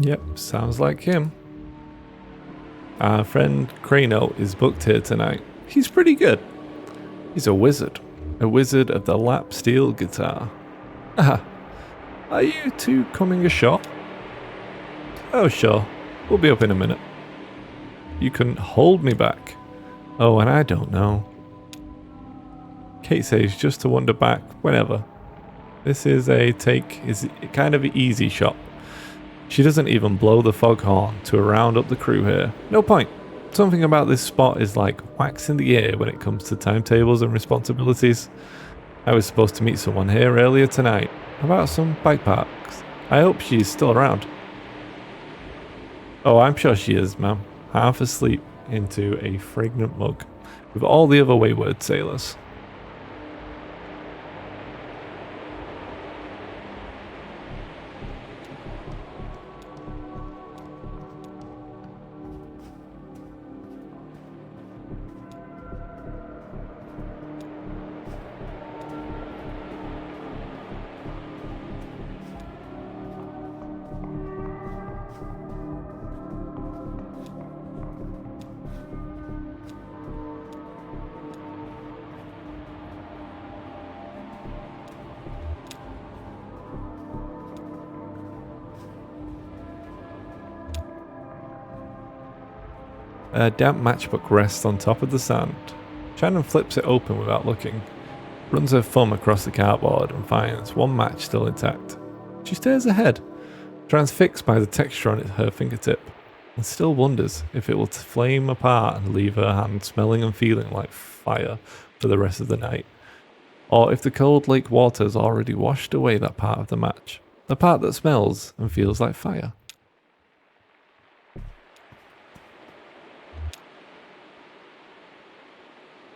Yep, sounds like him. Our friend Crano is booked here tonight. He's pretty good. He's a wizard of the lap steel guitar. Ah, are you two coming ashore? Oh, sure. We'll be up in a minute. You couldn't hold me back. Oh, and I don't know. Kate says just to wander back whenever. This is kind of an easy shot. She doesn't even blow the foghorn to round up the crew here. No point. Something about this spot is like wax in the air when it comes to timetables and responsibilities. I was supposed to meet someone here earlier tonight about some bike parks. I hope she's still around. Oh, I'm sure she is, ma'am. Half asleep into a fragrant mug with all the other wayward sailors. A damp matchbook rests on top of the sand. Shannon flips it open without looking, runs her thumb across the cardboard and finds one match still intact. She stares ahead, transfixed by the texture on her fingertip, and still wonders if it will flame apart and leave her hand smelling and feeling like fire for the rest of the night, or if the cold lake water has already washed away that part of the match, the part that smells and feels like fire.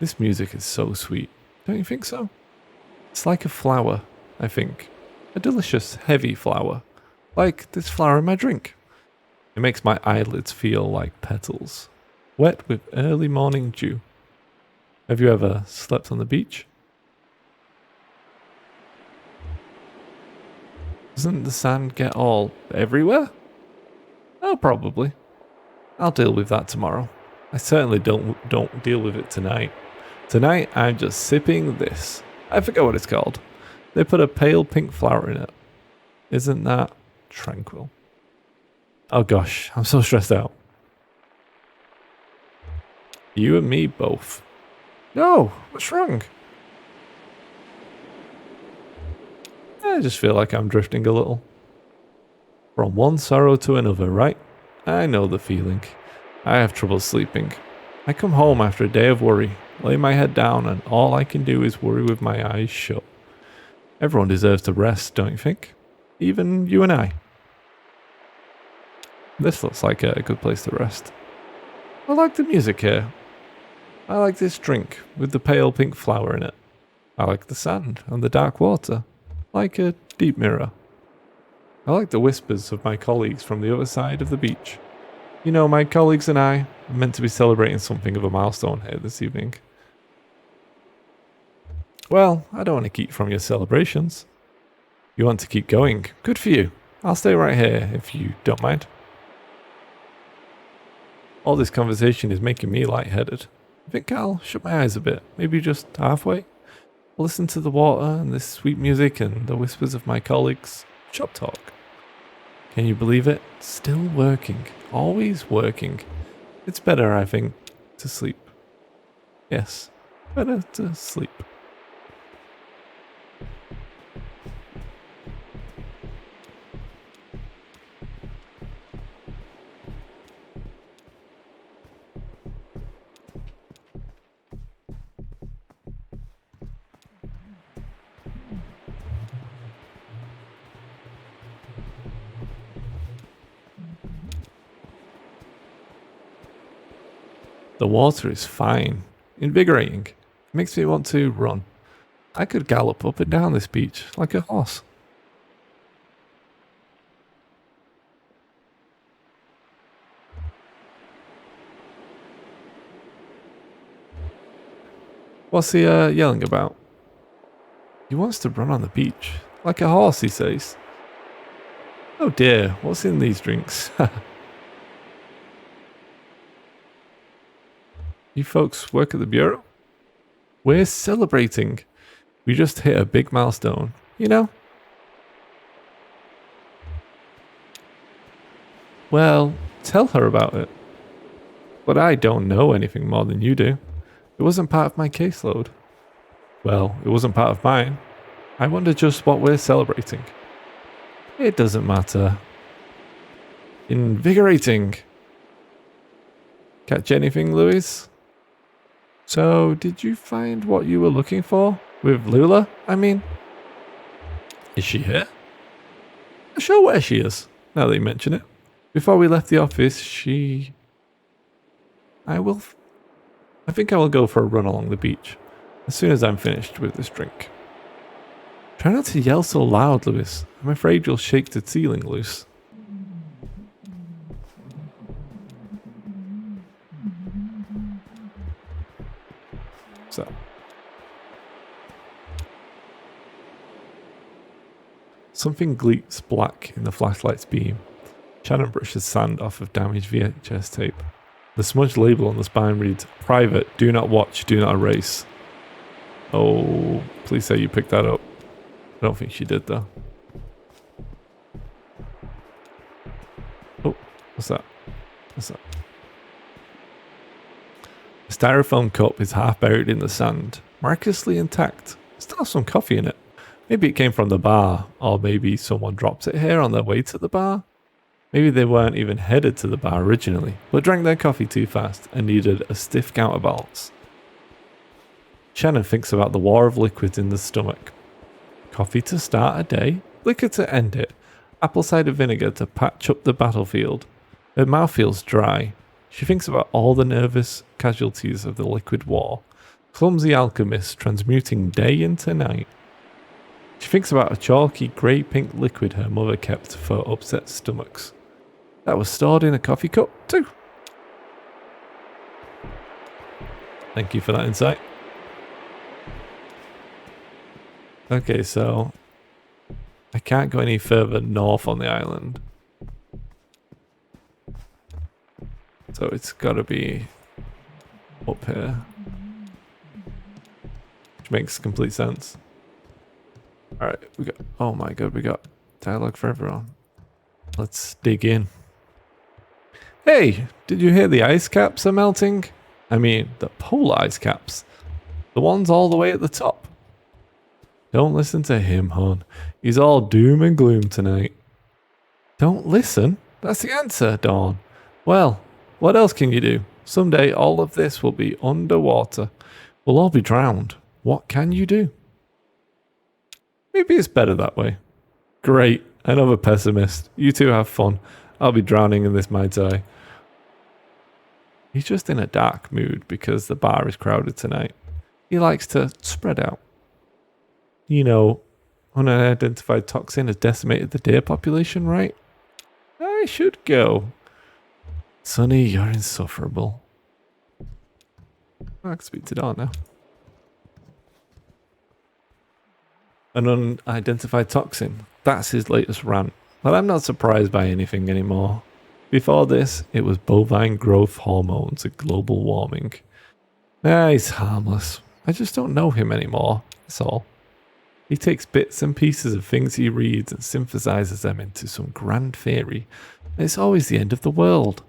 This music is so sweet, don't you think so? It's like a flower, I think. A delicious, heavy flower. Like this flower in my drink. It makes my eyelids feel like petals, wet with early morning dew. Have you ever slept on the beach? Doesn't the sand get all everywhere? Oh, probably. I'll deal with that tomorrow. I certainly don't deal with it tonight. Tonight, I'm just sipping this. I forget what it's called. They put a pale pink flower in it. Isn't that tranquil? Oh gosh, I'm so stressed out. You and me both. No, what's wrong? I just feel like I'm drifting a little. From one sorrow to another, right? I know the feeling. I have trouble sleeping. I come home after a day of worry, lay my head down, and all I can do is worry with my eyes shut. Everyone deserves to rest, don't you think? Even you and I. This looks like a good place to rest. I like the music here. I like this drink with the pale pink flower in it. I like the sand and the dark water, like a deep mirror. I like the whispers of my colleagues from the other side of the beach. You know, my colleagues and I are meant to be celebrating something of a milestone here this evening. Well, I don't want to keep from your celebrations. You want to keep going? Good for you. I'll stay right here if you don't mind. All this conversation is making me lightheaded. I think I'll shut my eyes a bit, maybe just halfway. Listen to the water and this sweet music and the whispers of my colleagues. Shop talk. Can you believe it? Still working. Always working. It's better, I think, to sleep. Yes, better to sleep. The water is fine, invigorating. It makes me want to run. I could gallop up and down this beach like a horse. What's he yelling about? He wants to run on the beach, like a horse, he says. Oh dear, what's in these drinks? You folks work at the Bureau? We're celebrating. We just hit a big milestone, you know? Well, tell her about it. But I don't know anything more than you do. It wasn't part of my caseload. Well, it wasn't part of mine. I wonder just what we're celebrating. It doesn't matter. Invigorating. Catch anything, Louis? So, did you find what you were looking for? With Lula, I mean? Is she here? Not sure where she is, now that you mention it. Before we left the office, I think I will go for a run along the beach, as soon as I'm finished with this drink. Try not to yell so loud, Louis. I'm afraid you'll shake the ceiling loose. So. Something gleams black in the flashlight's beam. Shannon brushes sand off of damaged VHS tape. The smudged label on the spine reads, Private, do not watch, do not erase. Oh, please say you picked that up. I don't think she did though. Oh, what's that? What's that? The styrofoam cup is half buried in the sand, miraculously intact. Still has some coffee in it. Maybe it came from the bar, or maybe someone dropped it here on their way to the bar. Maybe they weren't even headed to the bar originally, but drank their coffee too fast and needed a stiff counterbalance. Shannon thinks about the war of liquids in the stomach. Coffee to start a day, liquor to end it, apple cider vinegar to patch up the battlefield. Her mouth feels dry. She thinks about all the nervous casualties of the liquid war, clumsy alchemists transmuting day into night. She thinks about a chalky grey-pink liquid her mother kept for upset stomachs. That was stored in a coffee cup too. Thank you for that insight. Okay, so I can't go any further north on the island. So it's got to be up here. Which makes complete sense. Alright, we got, oh my god, we got dialogue for everyone. Let's dig in. Hey, did you hear the ice caps are melting? I mean, the polar ice caps. The ones all the way at the top. Don't listen to him, hon. He's all doom and gloom tonight. Don't listen? That's the answer, Dawn. Well, what else can you do? Someday all of this will be underwater. We'll all be drowned. What can you do? Maybe it's better that way. Great, another pessimist. You two have fun. I'll be drowning in this Mai Tai. He's just in a dark mood because the bar is crowded tonight. He likes to spread out. You know, unidentified toxin has decimated the deer population, right? I should go. Sonny, you're insufferable. I can speak to Dawn now. An unidentified toxin. That's his latest rant. But I'm not surprised by anything anymore. Before this, it was bovine growth hormones and global warming. He's harmless. I just don't know him anymore, that's all. He takes bits and pieces of things he reads and synthesizes them into some grand theory. And it's always the end of the world.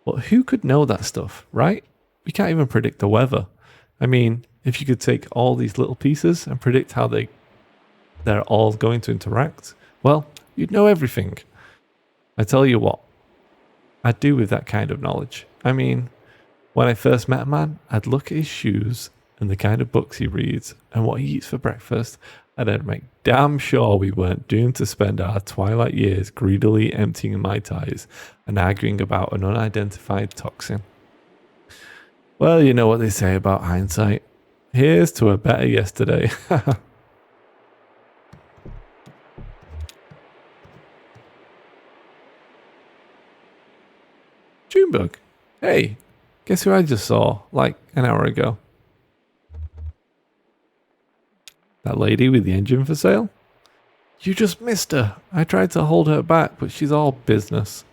But who could know that stuff, right? We can't even predict the weather. I mean, if you could take all these little pieces and predict how they're all going to interact, well, you'd know everything. I tell you what, I'd do with that kind of knowledge. I mean, when I first met a man, I'd look at his shoes and the kind of books he reads and what he eats for breakfast, and I'd make damn sure we weren't doomed to spend our twilight years greedily emptying Mai Tais and arguing about an unidentified toxin. Well, you know what they say about hindsight. Here's to a better yesterday. Junebug. Hey, guess who I just saw like an hour ago? That lady with the engine for sale? You just missed her. I tried to hold her back, but she's all business.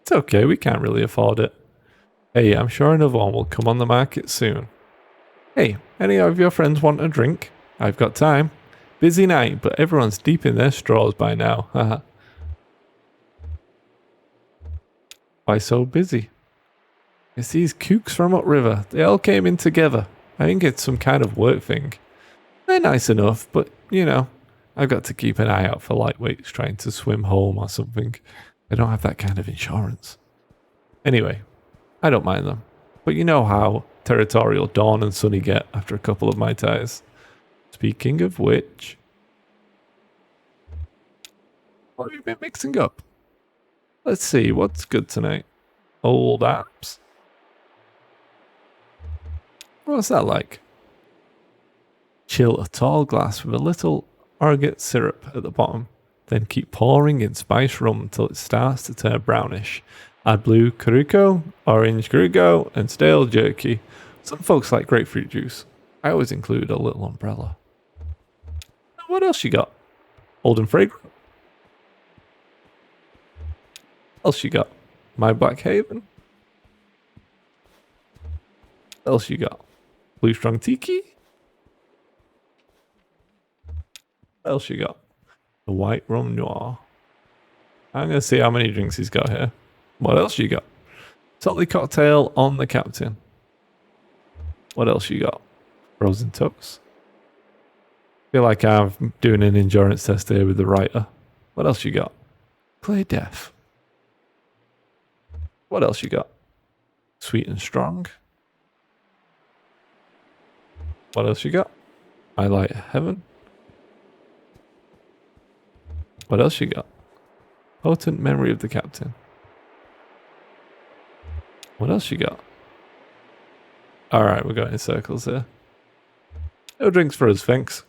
It's okay, we can't really afford it. Hey, I'm sure another one will come on the market soon. Hey, any of your friends want a drink? I've got time. Busy night, but everyone's deep in their straws by now. Haha. Why so busy? It's these kooks from upriver. They all came in together. I think it's some kind of work thing. They're nice enough, but, you know, I've got to keep an eye out for lightweights trying to swim home or something. I don't have that kind of insurance. Anyway, I don't mind them. But you know how territorial Dawn and Sunny get after a couple of Mai Tais. Speaking of which, what have you been mixing up? Let's see, what's good tonight? Old apps? What's that like? Chill a tall glass with a little orgeat syrup at the bottom. Then keep pouring in spiced rum until it starts to turn brownish. Add blue Curaçao, orange Curaçao, and stale jerky. Some folks like grapefruit juice. I always include a little umbrella. What else you got? Old and fragrant. What else you got? My Black Haven. What else you got? Blue Strong Tiki. What else you got? The White Rum Noir. I'm going to see how many drinks he's got here. What else you got? Salty Cocktail on the Captain. What else you got? Frozen Toast. Feel like I'm doing an endurance test here with the writer. What else you got? Clear Death. What else you got? Sweet and Strong. What else you got? I Light Heaven. What else you got? Potent Memory of the Captain. What else you got? Alright, we're going in circles here. No drinks for us, thanks.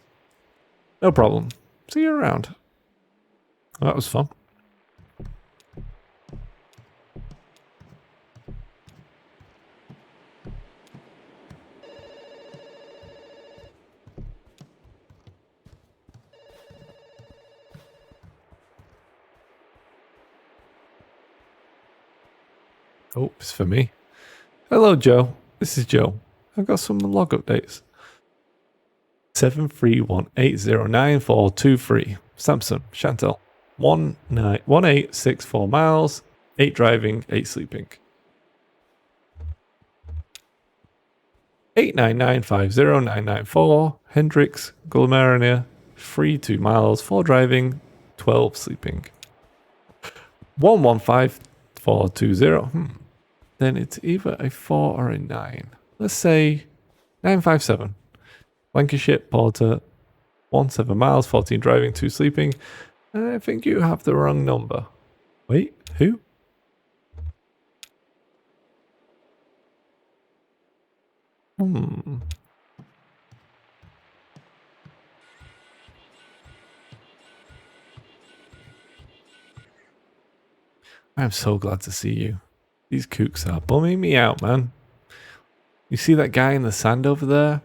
No problem. See you around. Well, that was fun. Oh, it's for me. Hello, Joe. This is Joe. I've got some log updates. 731809423. Samson, Chantel. 1864 miles. 8 driving, 8 sleeping. 899509994. Hendrix, Gulmarania. 2 miles, 4 driving, 12 sleeping. 115420. Then it's either a 4 or a 9. Let's say 957. Lancashire, Porter, 17 miles, 14 driving, 2 sleeping. I think you have the wrong number. Wait, who? I'm so glad to see you. These kooks are bumming me out, man. You see that guy in the sand over there?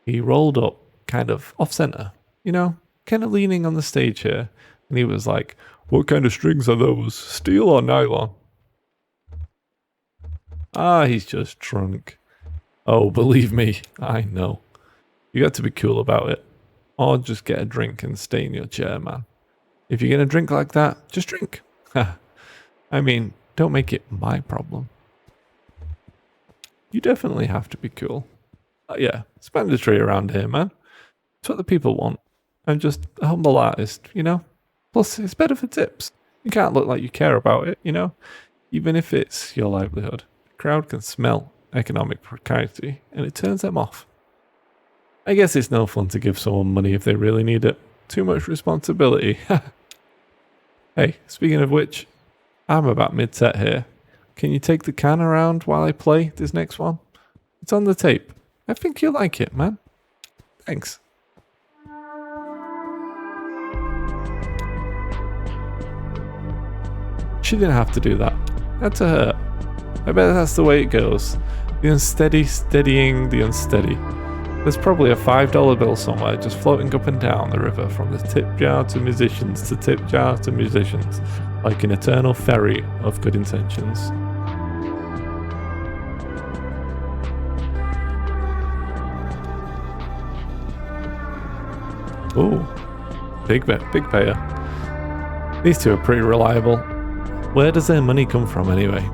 He rolled up kind of off-center, you know, kind of leaning on the stage here. And he was like, what kind of strings are those? Steel or nylon? Ah, he's just drunk. Oh, believe me, I know. You got to be cool about it. Or just get a drink and stay in your chair, man. If you're going to drink like that, just drink. I mean, don't make it my problem. You definitely have to be cool. Yeah, it's mandatory around here, man. It's what the people want. I'm just a humble artist, you know? Plus, it's better for tips. You can't look like you care about it, you know? Even if it's your livelihood. The crowd can smell economic precarity, and it turns them off. I guess it's no fun to give someone money if they really need it. Too much responsibility. Hey, speaking of which, I'm about mid-set here. Can you take the can around while I play this next one? It's on the tape. I think you'll like it, man. Thanks. She didn't have to do that. Had to hurt. I bet that's the way it goes. The unsteady steadying the unsteady. There's probably a $5 bill somewhere just floating up and down the river from the tip jar to musicians to tip jar to musicians, like an eternal ferry of good intentions. Ooh, big payer. These two are pretty reliable. Where does their money come from anyway?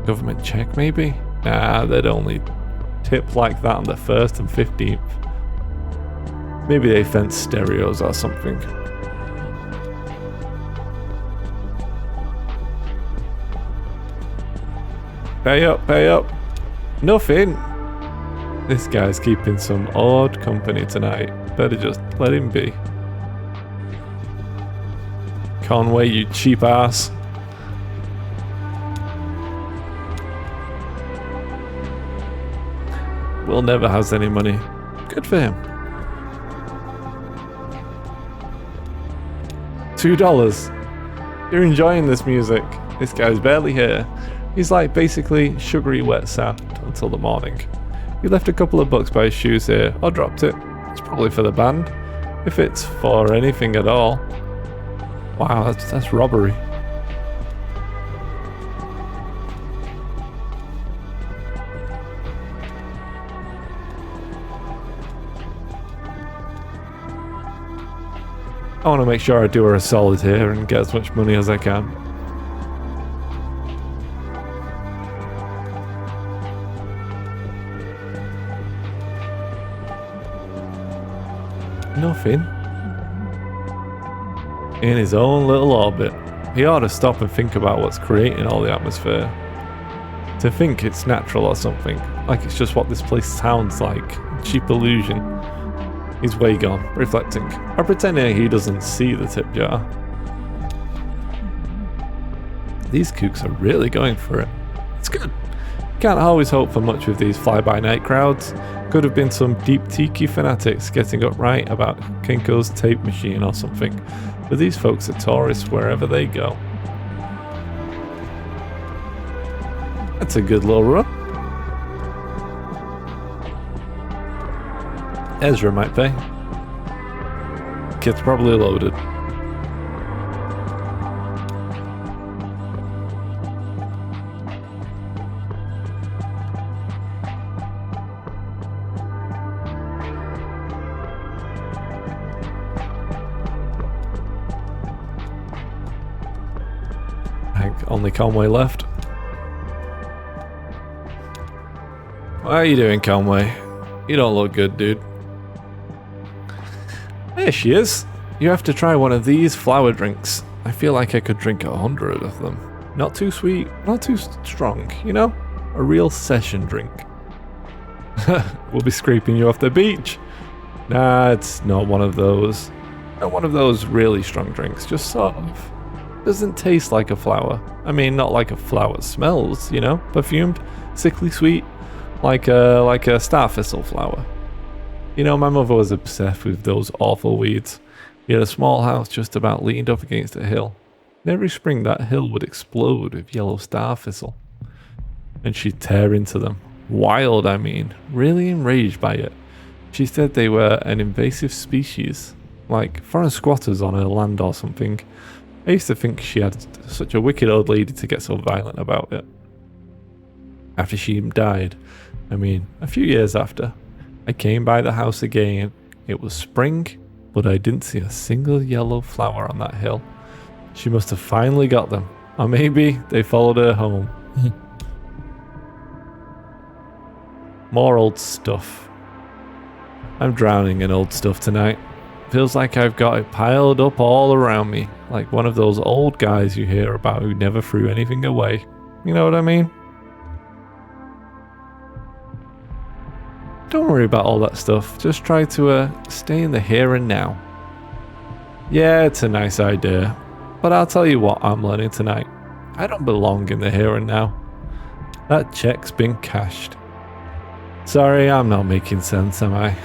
Government check maybe? Nah, they'd only tip like that on the 1st and 15th. Maybe they fence stereos or something. Pay up, pay up. Nothing. This guy's keeping some odd company tonight. Better just let him be. Conway, you cheap ass. Will never has any money. Good for him. $2. You're enjoying this music. This guy's barely here. He's like basically sugary wet sand until the morning. He left a couple of bucks by his shoes here, or dropped it. It's probably for the band, if it's for anything at all. Wow, that's robbery. I want to make sure I do her a solid here and get as much money as I can. Nothing. In his own little orbit. He ought to stop and think about what's creating all the atmosphere. To think it's natural or something, like it's just what this place sounds like. Cheap illusion. He's way gone, reflecting. I'm pretending he doesn't see the tip jar. These kooks are really going for it. It's good. Can't always hope for much with these fly-by-night crowds. Could have been some deep tiki fanatics getting upright about Kinko's tape machine or something. But these folks are tourists wherever they go. That's a good little run. Ezra might pay. Kit's probably loaded. Only Conway left. How are you doing, Conway? You don't look good, dude. There she is. You have to try one of these flower drinks. I feel like I could drink 100 of them. Not too sweet, not too strong, you know? A real session drink. We'll be scraping you off the beach. Nah, it's not one of those. Not one of those really strong drinks, just sort of. Doesn't taste like a flower. I mean, not like a flower smells, you know? Perfumed, sickly sweet, like a star thistle flower. You know, my mother was obsessed with those awful weeds. We had a small house just about leaned up against a hill. And every spring that hill would explode with yellow star thistle. And she'd tear into them. Wild, I mean. Really enraged by it. She said they were an invasive species. Like foreign squatters on her land or something. I used to think she had such a wicked old lady to get so violent about it. After she died, I mean, a few years after, I came by the house again. It was spring, but I didn't see a single yellow flower on that hill. She must have finally got them. Or maybe they followed her home. More old stuff. I'm drowning in old stuff tonight. Feels like I've got it piled up all around me, like one of those old guys you hear about who never threw anything away. You know what I mean? Don't worry about all that stuff, just try to stay in the here and now. Yeah, it's a nice idea, but I'll tell you what I'm learning tonight. I don't belong in the here and now. That check's been cashed. Sorry, I'm not making sense, am I?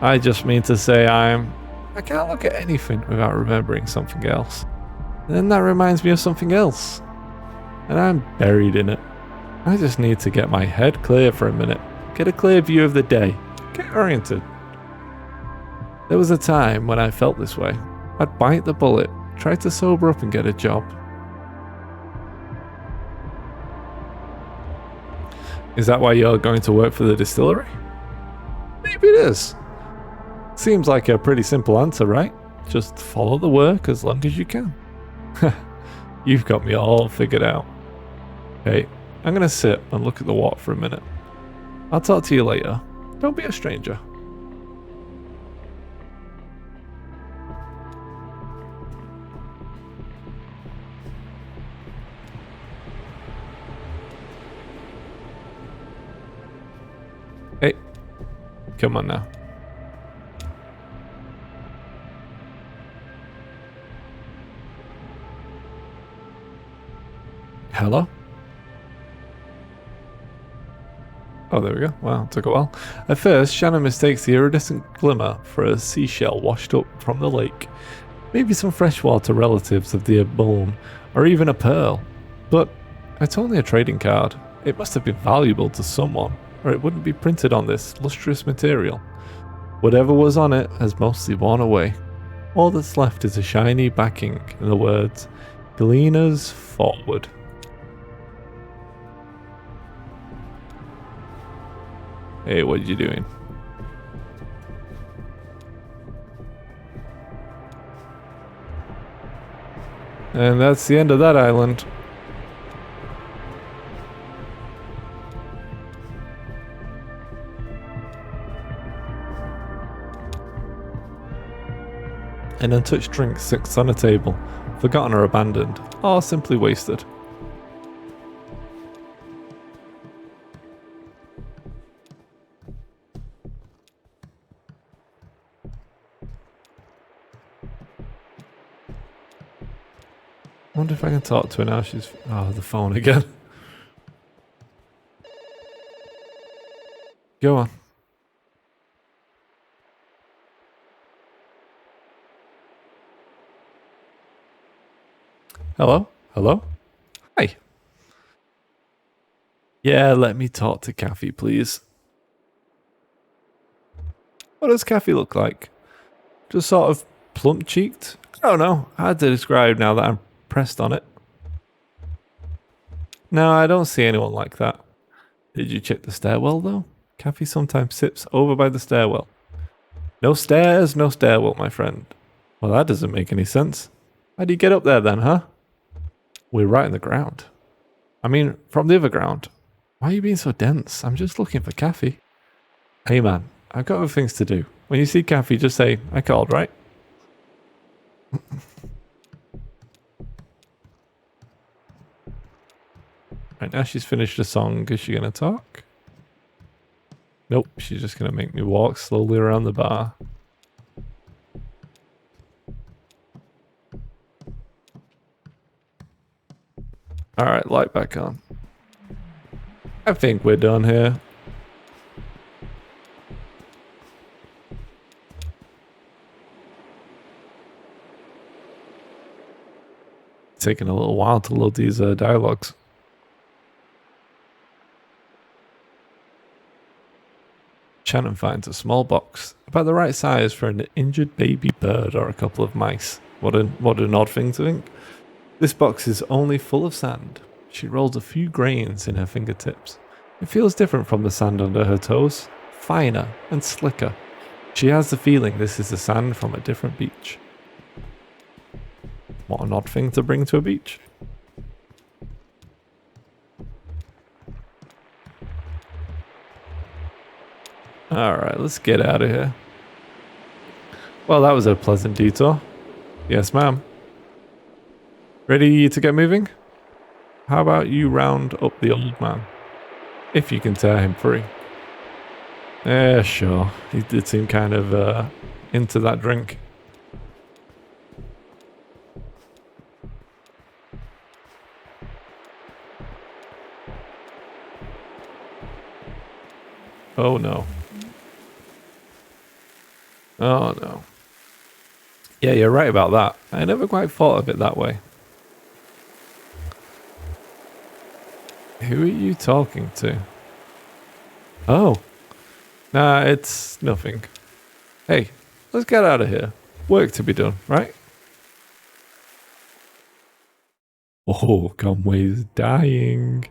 I just mean to say I can't look at anything without remembering something else. And then that reminds me of something else. And I'm buried in it. I just need to get my head clear for a minute. Get a clear view of the day. Get oriented. There was a time when I felt this way. I'd bite the bullet, try to sober up and get a job. Is that why you're going to work for the distillery? Maybe it is. Seems like a pretty simple answer, right? Just follow the work as long as you can. You've got me all figured out. Hey, I'm gonna sit and look at the water for a minute. I'll talk to you later. Don't be a stranger. Hey, come on now. Hello? Oh, there we go. Wow, it took a while. At first, Shannon mistakes the iridescent glimmer for a seashell washed up from the lake. Maybe some freshwater relatives of the bone, or even a pearl. But it's only a trading card. It must have been valuable to someone, or it wouldn't be printed on this lustrous material. Whatever was on it has mostly worn away. All that's left is a shiny backing and the words, Gleaners Forward. Hey, what are you doing? And that's the end of that island. An untouched drink sits on a table, forgotten or abandoned, or simply wasted. I wonder if I can talk to her now. She's... oh, the phone again. Go on. Hello? Hello? Hi. Yeah, let me talk to Kathy, please. What does Kathy look like? Just sort of plump-cheeked? I don't know. Hard to describe now that I'm pressed on it. No, I don't see anyone like that. Did you check the stairwell, though? Kathy sometimes sits over by the stairwell. No stairs, no stairwell, my friend. Well, that doesn't make any sense. How do you get up there then, huh? We're right in the ground. I mean, from the other ground. Why are you being so dense? I'm just looking for Kathy. Hey man, I've got other things to do. When you see Kathy, just say, I called, right? Right, now she's finished the song. Is she going to talk? Nope, she's just going to make me walk slowly around the bar. Alright, light back on. I think we're done here. Taking a little while to load these dialogues. Shannon finds a small box, about the right size for an injured baby bird or a couple of mice. What an odd thing to think. This box is only full of sand. She rolls a few grains in her fingertips. It feels different from the sand under her toes, finer and slicker. She has the feeling this is the sand from a different beach. What an odd thing to bring to a beach. Alright, let's get out of here. Well, that was a pleasant detour. Yes, ma'am. Ready to get moving? How about you round up the old man? If you can tear him free. Yeah, sure. He did seem kind of into that drink. Oh no. Oh no. Yeah, you're right about that. I never quite thought of it that way. Who are you talking to? Oh. Nah, it's nothing. Hey, let's get out of here. Work to be done, right? Oh, Conway's dying.